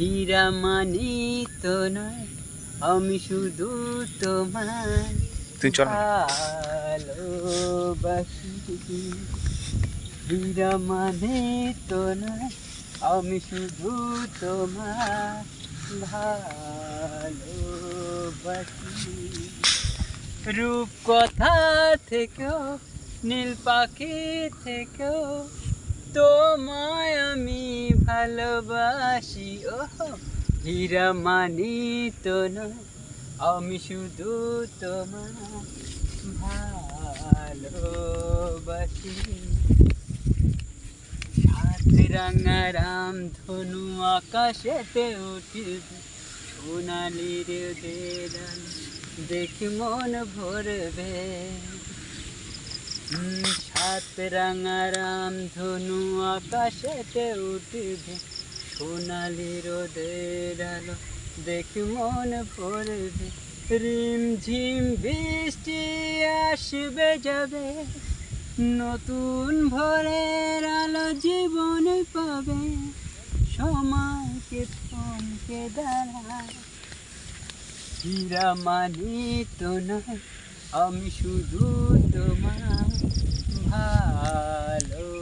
হীরা মানি তো নয়, আমি শুধু তোমায় তুই চল না। ভালোবাসি। হীরা মানি তো নয়, আমি শুধু তোমায় ভালোবাসি। রূপ কথা থেকেও, নীল পাখি থেকেও তোমায় আমি ভালোবাসি। ও হীরা মানি তো নয়, আমি শুধু তোমায় ভালোবাসি। সাত রাঙা রাম ধনু আকাশেতে উঠিবে, সোনালি রোদের আলো দেখি মন ভরবে। সাত রাঙা রাম ধনু আকাশেতে উঠিবে, সোনালি রোদের আলো দেখি মন ভরবে। রিম ঝিম বৃষ্টি আসবে যাবে, নতুন ভোরের আলো জীবনে পাবে। সময়কে থমকে দাঁড়ায়, হীরা মানি তো নয়, আমি শুধু তোমায় ভালোবাসি।